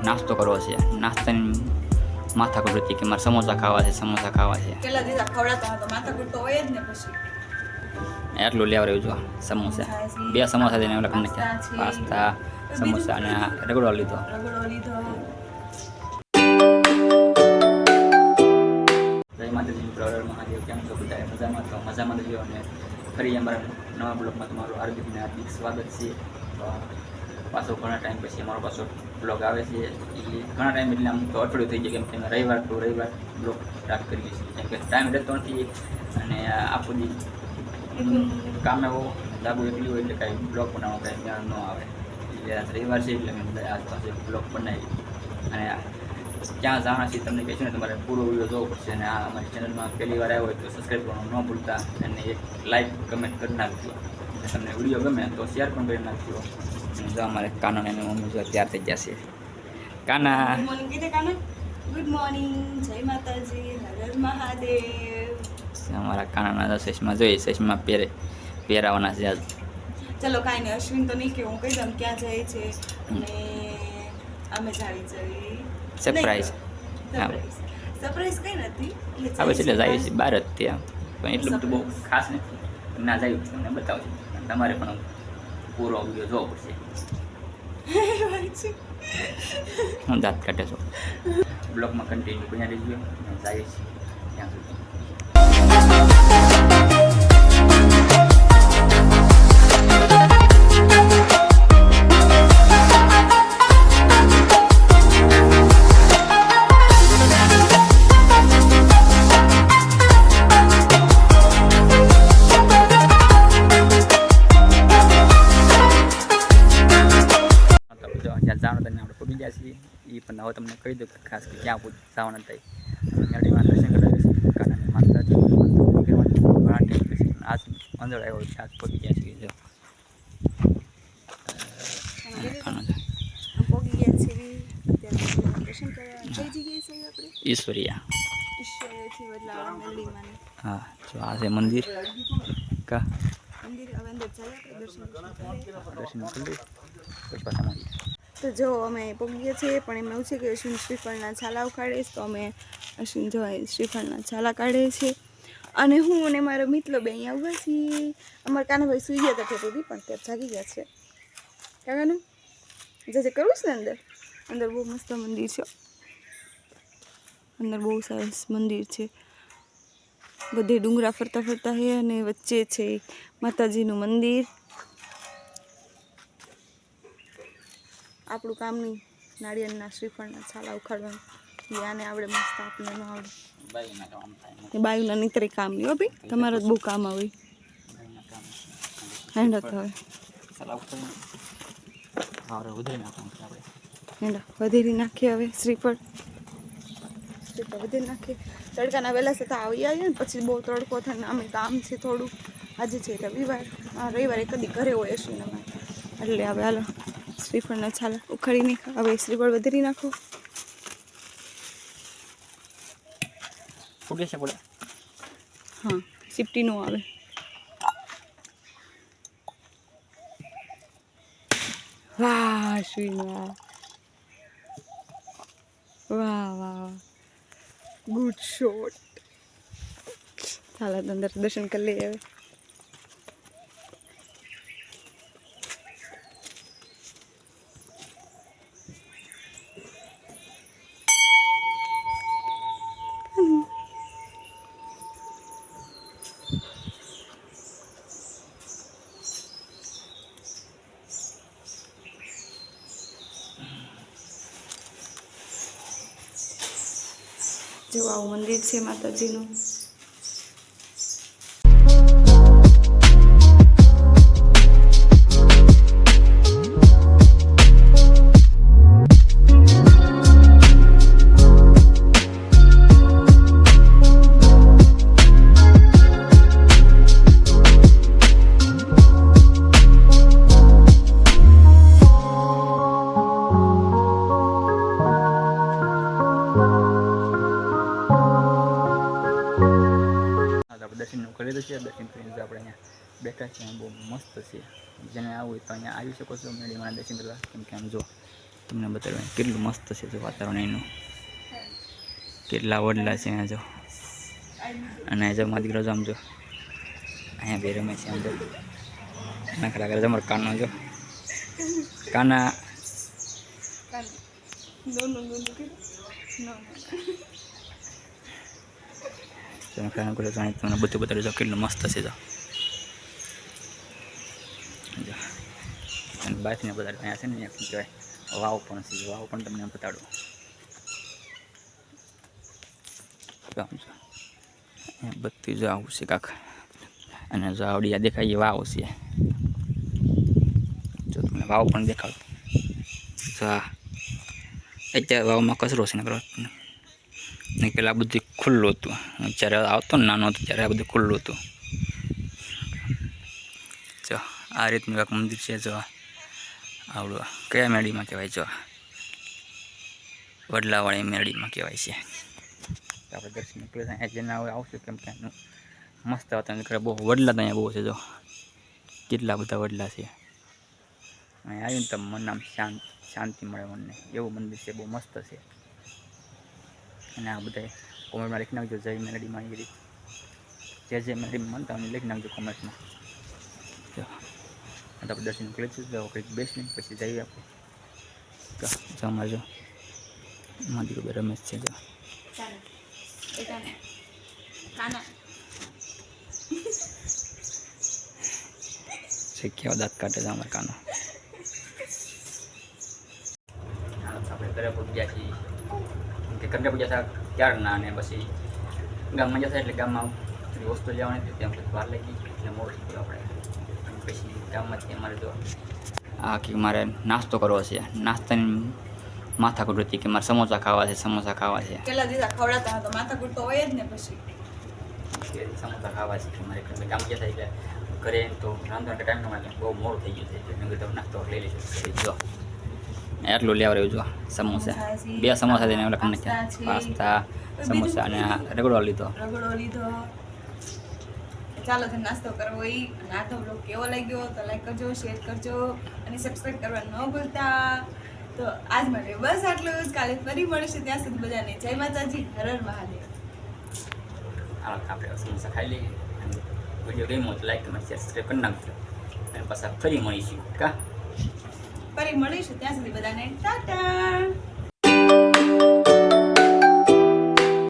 નાસ્તો કરવો છે. નાસ્તાની માથાકૂટ હતી કે મારે સમોસા ખાવા છે, સમોસા ખાવા છે. કેટલા દિવસ ખવડાવતા તો માથાકૂટ તો હોય જ ને પછી. એટલું લેવા રહ્યું જો સમોસા 2 સમોસા લઈને ઓલા કરીને પાસ્તા સમોસા અને આ રગડો લીધો. જય માતાજી મિત્રો, મહાદેવ. કેમ છો બધા? મજામાં તો મજામાં જ અને ફરી અમારા નવા બ્લોગમાં તમારું હાર્દિક સ્વાગત છે. પાછો ઘણા ટાઈમ પછી અમારો પાછો બ્લોગ આવે છે. એ ઘણા ટાઈમ એટલે આમ તો અઠવાડિયું થઈ જાય, કેમ કે રવિવાર બ્લોગ સ્ટાર્ટ કરીએ છીએ, કેમ કે ટાઈમ રહેતો નથી અને આખો દી કામે એવો લાગુ એટલી હોય એટલે કાંઈ બ્લોગ બનાવવા કાંઈ જ્ઞાન ન આવે. એટલે રવિવાર છે એટલે મેં બધા આજ પાસે બ્લોગ બનાવી અને ક્યાં જવાના છીએ તમને કહીશું ને, તમારે પૂરો વિડીયો જોવો પડશે. અને આ અમારી ચેનલમાં પહેલી વાર આવ્યો હોય તો સબસ્ક્રાઈબ કરવાનું ન ભૂલતા અને એક લાઈક કમેન્ટ કરી નાખજો. અને તમને વિડીયો ગમે તો શેર પણ કરી નાખજો. જો અમારે કાના અને મમ્મી જો તૈયાર થઈ ગયા છે. કાના ગુડ મોર્નિંગ કીધે કાના. ગુડ મોર્નિંગ, જય માતાજી, હર હર મહાદેવ. અમારા કાનાના ચશ્મા જોઈએ, ચશ્મા પહેરાવાના છે આજ. ચલો કાંઈ નહીં, અશ્વિન તો નહીં કે હું કહી દઉં ક્યાં જાય છે અને અમે જાવી જઈ સરપ્રાઈઝ. સરપ્રાઈઝ કઈ નથી આવે છે એટલે જાય છે બહાર જ ત્યાં, પણ એટલું બધું બહુ ખાસ નથી. ના જાય તમને બતાવજો, તમારે પણ પૂરો વિડીયો જોવો પડશે. હું દાંત કાઢે છો. બ્લોગમાં કન્ટિન્યુ બન્યા રહીજો. જાય છે ત્યાં સુધી. જવાનું આપણે પહોંચી ગયા છીએ. એ પણ હવે તમને કહી દઉં કે ખાસ કે ક્યાં જવાના થાય. મેળીમાં દર્શન કરાવે છે, કાનાની માતાજી ઘણા ટાઈમ પછી આજ અંદળ આવ્યો છે, આજ પહોંચી ગયા છીએ. જો પોગી ગયા છે અત્યારે દર્શન કરવા કઈ જગ્યાએ છે આપણે? ઈશ્વરિયા. ઈશ્વરથી બદલા મેલડીમાં. હા, જો આ છે મંદિર. કા મંદિર હવે અંદર જાય આપણે દર્શન કરી લઈએ પછી પાછા મળીએ. તો જો અમે પહોંચી ગયા છીએ, પણ એમાં એવું છે કે અશ્વિન શ્રીફળના છાલા ઉખાડે છે, તો અમે અશ્વિન જો શ્રીફળના છાલા કાઢે છે અને હું અને મારો મિત્ર બે અહીંયા ઊભા છીએ. અમારા કાનાભાઈ સૂઈ ગયા હતા ઠેઠ પણ ત્યાં જાગી ગયા છે. કાકાનું જે કરવું છે ને અંદર બહુ મસ્ત મંદિર છે. અંદર બહુ સરસ મંદિર છે, બધે ડુંગરા ફરતા ફરતા છે અને વચ્ચે છે માતાજીનું મંદિર. આપણું કામ નહીં, નાળિયેરના શ્રીફળના છાલા ઉખાડવાનું. આને આવડે મસ્ત, આપણે ન આવડે. એ બાયુના નીતરે કામ નહીં હો ભાઈ, તમારે જ બહુ કામ આવે. હેંડા તો હવે વધેરી નાખીએ હવે શ્રીફળ વધેરી નાખીએ. તડકાના વહેલા છતાં આવી આવીએ ને પછી બહુ તડકો થાય ને અમે કામ છે થોડું. આજે છે રવિવાર, રવિવારે કદી ઘરે હોય અશ્વિન અમારે, એટલે હવે હાલો શ્રીફળના છાલા ઉખાડીને હવે શ્રીફળ વધેરી નાખો. ફૂટે છે બોલે. હા, સિફ્ટી નો આવે. વાહ અશ્વિન, વાહ વાહ વાહ, ગુડ શોટ. ચાલો અંદર દર્શન કરી લઈએ હવે. જો આવું મંદિર છે માતાજીનું. કરી દઈએ. દર્શન કરીને આપણે અહીંયા બેઠા છીએ, બહુ મસ્ત છે. જેને આવવું હોય તો અહીંયા આવી શકો છો મેળીમાં દર્શન કરવા. કેમ કે આમ જો તમને બતાડવા કેટલું મસ્ત છે જો વાતાવરણ એનું, કેટલા વડલા છે અહીંયા જો. અને જો મારો દીકરો જો આમ જો અહીંયા બે રમે છે આમ જો. નખરા કરે તમારો કાનો જો, કાના નખરા કરે તમને બધું બતાડ્યું જો કેટલું મસ્ત છે જો. અને બાકીને બધા અહીંયા છે ને શું કહેવાય વાવ પણ છે, વાવ પણ તમને બતાડું. બધું જો આવું છે કાંક, અને જો આવડી આ દેખાય એ વાવ છે. જો તમને વાવ પણ દેખાડું. જો અત્યારે વાવમાં કચરો છે ને કરો ને, પેલા બધું ખુલ્લું હતું. જ્યારે આવતો ને નાનો હતો ત્યારે આ બધું ખુલ્લું હતું. જો આ રીતનું એક મંદિર છે. જો આવડું કયા મેળીમાં કહેવાય, જો વડલાવાળી મેળીમાં કહેવાય છે. આપણે દર્શન નીકળે ત્યાં જઈને આવશું, કેમ કે મસ્ત વાતાવરણ કરે. બહુ વડલા ત્યાં બહુ છે જો, કેટલા બધા વડલા છે. અહીં આવીને તો મન આમ શાંતિ મળે મનને, એવું મંદિર છે, બહુ મસ્ત છે. અને આ બધા કોમેન્ટમાં લખી નાખજો જય મેલડીમાં, એ રીતે જે મેલડીમાં માનતા હોય લખી નાખજો કોમેન્ટમાં. જો આપણે દર્શન નીકળે છે, તો કંઈક બેસીને પછી જઈએ આપણે. જો અમારે જો મારી દીકરો રમેશ છે જો. કેવા દાંત કાઢે છે અમારે કાનો. આપણે ઘરે પૂજ્યા છીએ કે ઘરે પૂજ્યા હતા ત્યારના, અને પછી ગામમાં જતા એટલે ગામમાં વસ્તુ લેવાની હતી, ત્યાં પછી બહાર લાગી એટલે મોડું થયું આપણે. અને પછી ગામમાંથી અમારે જો આ કે મારે નાસ્તો કરવો છે, નાસ્તાની માથાકૂટ હતી કે મારે સમોસા ખાવા છે, સમોસા ખાવા છે. કેટલા દિવસ ખવડાતા તો માથાકૂટ તો હોય જ ને. પછી સમોસા ખાવા છે મારે ગામ ગયા એટલે ઘરે તો રાંધવાનો ટાઈમ ન મળે, બહુ મોડું થઈ ગયું છે એટલે નાસ્તો લઈ લઈશું. જો એટલું લેવા રહ્યું જો સમોસા, 2 સમોસા દઈને ઓલા ખાને પાસ્તા સમોસા અને રગડો લીધો. ચાલો તો નાસ્તો કરવો એ. અને આ તો બ્લોગ કેવો લાગ્યો તો લાઈક કરજો, શેર કરજો અને સબસ્ક્રાઈબ કરવા ન ભૂલતા. તો આજ માટે બસ આટલું જ. કાલે ફરી મળીશું, ત્યાં સુધી બધાને જય માતાજી, હર હર મહાદેવ. આપણે સમોસા ખાઈ લઈએ. વિડીયો ગમ્યો તો લાઈક કમેન્ટ શેર સબસ્ક્રાઈબ કરી નાખજો. અને પાછા ફરી મળીશું. ફરી મળીશું, ત્યાં સુધી બધાને ટાટા.